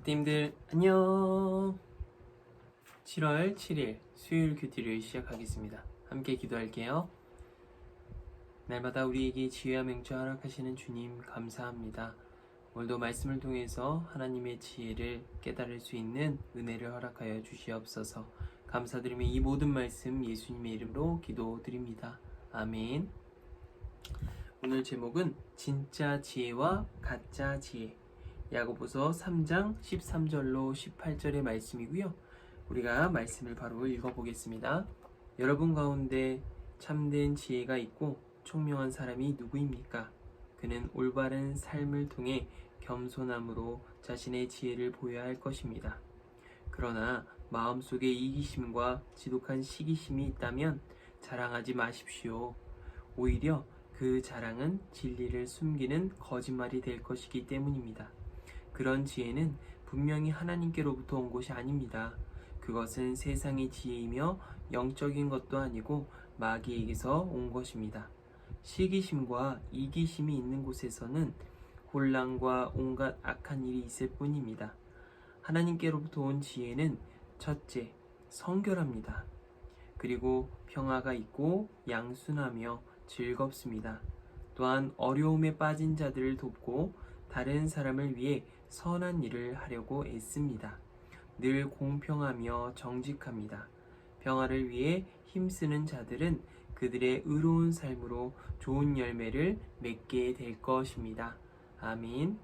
부띠님들 안녕. 7월 7일 수요일 큐티를 시작하겠습니다. 함께 기도할게요. 날마다 우리에게 지혜와 맹추 허락하시는 주님 감사합니다. 오늘도 말씀을 통해서 하나님의 지혜를 깨달을 수 있는 은혜를 허락하여 주시옵소서. 감사드리며 이 모든 말씀 예수님의 이름으로 기도드립니다. 아멘. 오늘 제목은 진짜 지혜와 가짜 지혜, 야고보서 3장 13절로 18절의 말씀이고요. 우리가 말씀을 바로 읽어보겠습니다. 여러분 가운데 참된 지혜가 있고 총명한 사람이 누구입니까? 그는 올바른 삶을 통해 겸손함으로 자신의 지혜를 보여야 할 것입니다. 그러나 마음속에 이기심과 지독한 시기심이 있다면 자랑하지 마십시오. 오히려 그 자랑은 진리를 숨기는 거짓말이 될 것이기 때문입니다. 그런 지혜는 분명히 하나님께로부터 온 것이 아닙니다. 그것은 세상의 지혜이며 영적인 것도 아니고 마귀에게서 온 것입니다. 시기심과 이기심이 있는 곳에서는 혼란과 온갖 악한 일이 있을 뿐입니다. 하나님께로부터 온 지혜는 첫째, 성결합니다. 그리고 평화가 있고 양순하며 즐겁습니다. 또한 어려움에 빠진 자들을 돕고 다른 사람을 위해 선한 일을 하려고 애씁니다. 늘 공평하며 정직합니다. 평화를 위해 힘쓰는 자들은 그들의 의로운 삶으로 좋은 열매를 맺게 될 것입니다. 아멘.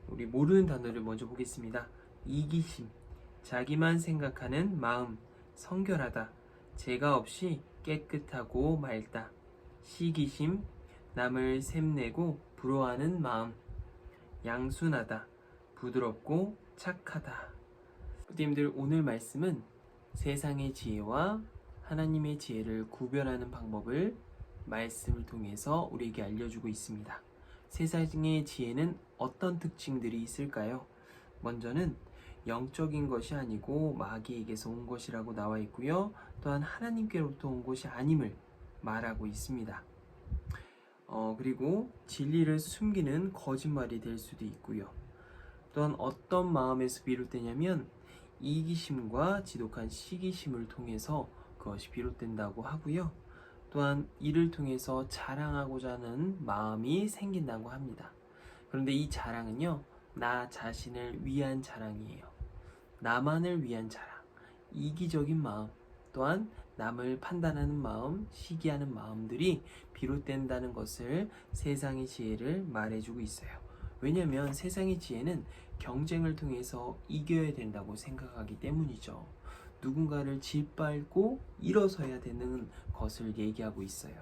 우리 모르는 단어를 먼저 보겠습니다. 이기심, 자기만 생각하는 마음, 성결하다, 죄가 없이 깨끗하고 맑다. 시기심, 남을 샘내고 부러워하는 마음. 양순하다, 부드럽고 착하다. 부모님들, 오늘 말씀은 세상의 지혜와 하나님의 지혜를 구별하는 방법을 말씀을 통해서 우리에게 알려주고 있습니다. 세상의 지혜는 어떤 특징들이 있을까요? 먼저는 영적인 것이 아니고 마귀에게서 온 것이라고 나와 있고요. 또한 하나님께로부터 온 것이 아님을 말하고 있습니다. 그리고 진리를 숨기는 거짓말이 될 수도 있고요. 또한 어떤 마음에서 비롯되냐면 이기심과 지독한 시기심을 통해서 그것이 비롯된다고 하고요. 또한 이를 통해서 자랑하고자 하는 마음이 생긴다고 합니다. 그런데 이 자랑은요, 나 자신을 위한 자랑이에요. 나만을 위한 자랑, 이기적인 마음, 또한 남을 판단하는 마음, 시기하는 마음들이 비롯된다는 것을 세상의 지혜를 말해주고 있어요. 왜냐하면 세상의 지혜는 경쟁을 통해서 이겨야 된다고 생각하기 때문이죠. 누군가를 짓밟고 일어서야 되는 것을 얘기하고 있어요.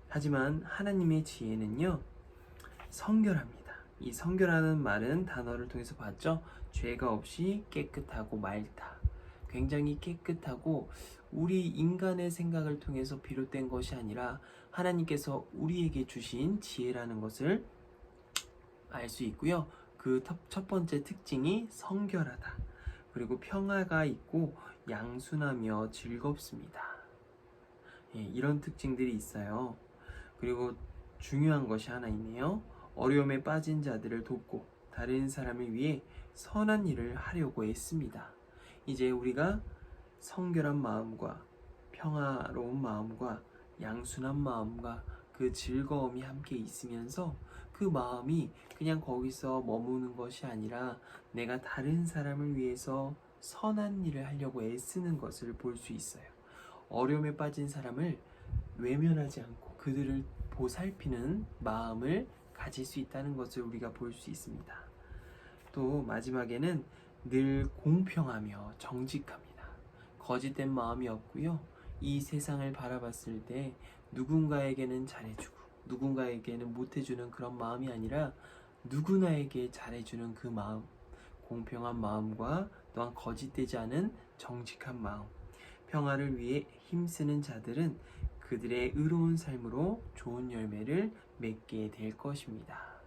하지만 하나님의 지혜는요, 성결합니다. 이 성결하는 말은 단어를 통해서 봤죠. 죄가 없이 깨끗하고 맑다. 굉장히 깨끗하고 우리 인간의 생각을 통해서 비롯된 것이 아니라 하나님께서 우리에게 주신 지혜라는 것을 알 수 있고요. 그 첫 번째 특징이 성결하다. 그리고 평화가 있고 양순하며 즐겁습니다. 이런 특징들이 있어요. 그리고 중요한 것이 하나 있네요. 어려움에 빠진 자들을 돕고 다른 사람을 위해 선한 일을 하려고 애씁니다. 이제 우리가 성결한 마음과 평화로운 마음과 양순한 마음과 그 즐거움이 함께 있으면서 그 마음이 그냥 거기서 머무는 것이 아니라 내가 다른 사람을 위해서 선한 일을 하려고 애쓰는 것을 볼 수 있어요. 어려움에 빠진 사람을 외면하지 않고 그들을 보살피는 마음을 가질 수 있다는 것을 우리가 볼 수 있습니다. 또 마지막에는 늘 공평하며 정직합니다. 거짓된 마음이 없고요. 이 세상을 바라봤을 때 누군가에게는 잘해주고 누군가에게는 못해주는 그런 마음이 아니라 누구나에게 잘해주는 그 마음, 공평한 마음과 또한 거짓되지 않은 정직한 마음, 평화를 위해 힘쓰는 자들은 그들의 의로운 삶으로 좋은 열매를 맺게 될 것입니다.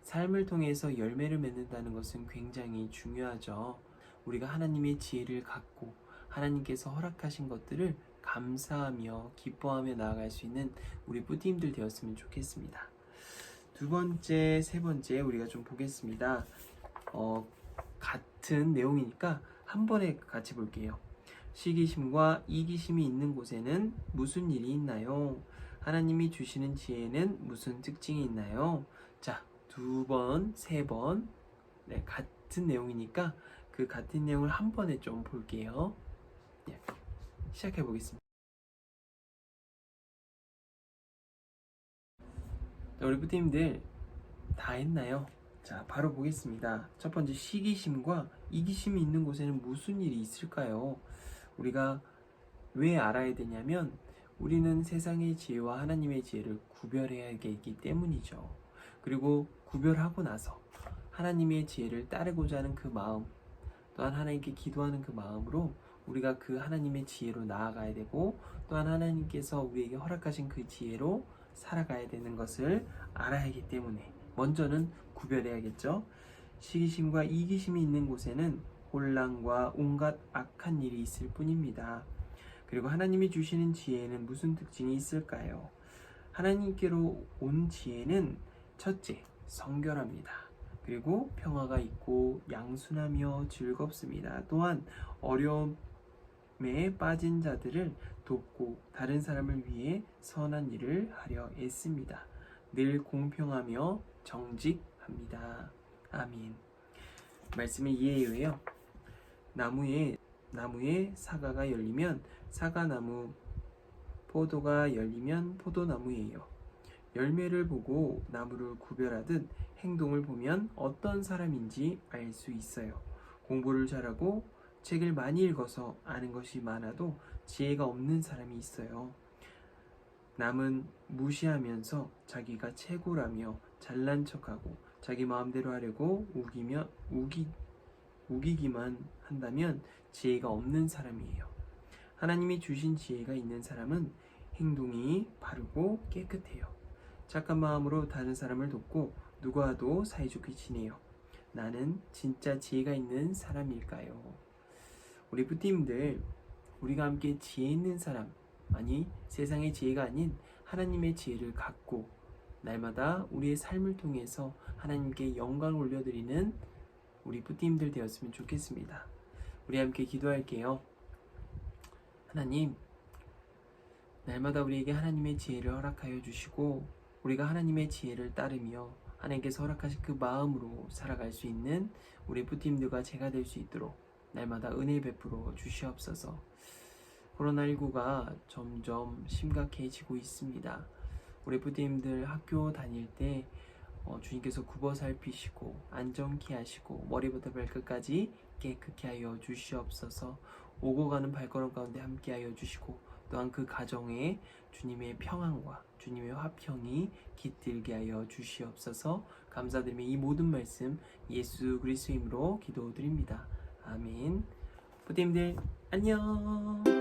삶을 통해서 열매를 맺는다는 것은 굉장히 중요하죠. 우리가 하나님의 지혜를 갖고 하나님께서 허락하신 것들을 감사하며 기뻐하며 나아갈 수 있는 우리 뿌띠님들 되었으면 좋겠습니다. 두 번째, 세 번째 우리가 좀 보겠습니다. 같은 내용이니까 한 번에 같이 볼게요. 시기심과 이기심이 있는 곳에는 무슨 일이 있나요? 하나님이 주시는 지혜는 무슨 특징이 있나요? 자, 두 번, 세 번, 네, 같은 내용이니까 그 같은 내용을 한 번에 좀 볼게요. 네, 시작해 보겠습니다. 우리 부모님들 다 했나요? 자, 바로 보겠습니다. 첫 번째, 시기심과 이기심이 있는 곳에는 무슨 일이 있을까요? 우리가 왜 알아야 되냐면 우리는 세상의 지혜와 하나님의 지혜를 구별해야 하기 때문이죠. 그리고 구별하고 나서 하나님의 지혜를 따르고자 하는 그 마음, 또한 하나님께 기도하는 그 마음으로 우리가 그 하나님의 지혜로 나아가야 되고, 또한 하나님께서 우리에게 허락하신 그 지혜로 살아가야 되는 것을 알아야 하기 때문에 먼저는 구별해야겠죠. 시기심과 이기심이 있는 곳에는 혼란과 온갖 악한 일이 있을 뿐입니다. 그리고 하나님이 주시는 지혜에는 무슨 특징이 있을까요? 하나님께로 온 지혜는 첫째, 성결합니다. 그리고 평화가 있고 양순하며 즐겁습니다. 또한 어려움에 빠진 자들을 돕고 다른 사람을 위해 선한 일을 하려 애씁니다. 늘 공평하며 정직합니다. 아멘. 말씀을 이해해요. 나무에 사과가 열리면 사과나무, 포도가 열리면 포도나무예요. 열매를 보고 나무를 구별하듯 행동을 보면 어떤 사람인지 알 수 있어요. 공부를 잘하고 책을 많이 읽어서 아는 것이 많아도 지혜가 없는 사람이 있어요. 남은 무시하면서 자기가 최고라며 잘난 척하고 자기 마음대로 하려고 우기기만 한다면 지혜가 없는 사람이에요. 하나님이 주신 지혜가 있는 사람은 행동이 바르고 깨끗해요. 착한 마음으로 다른 사람을 돕고 누구와도 사이좋게 지내요. 나는 진짜 지혜가 있는 사람일까요? 우리 부모님들, 우리가 함께 지혜 있는 사람, 아니 세상의 지혜가 아닌 하나님의 지혜를 갖고 날마다 우리의 삶을 통해서 하나님께 영광을 올려드리는 우리 부모님들 되었으면 좋겠습니다. 우리 함께 기도할게요. 하나님, 날마다 우리에게 하나님의 지혜를 허락하여 주시고 우리가 하나님의 지혜를 따르며 하나님께서 허락하신 그 마음으로 살아갈 수 있는 우리 부모님들과 제가 될 수 있도록 날마다 은혜 베풀어 주시옵소서. 코로나19가 점점 심각해지고 있습니다. 우리 부모님들 학교 다닐 때 주님께서 굽어 살피시고 안전케 하시고 머리부터 발끝까지 깨끗게 하여 주시옵소서. 오고 가는 발걸음 가운데 함께 하여 주시고 또한 그 가정에 주님의 평안과 주님의 화평이 깃들게 하여 주시옵소서. 감사드리며 이 모든 말씀 예수 그리스도의 이름으로 기도드립니다. 아멘. 부모님들 안녕.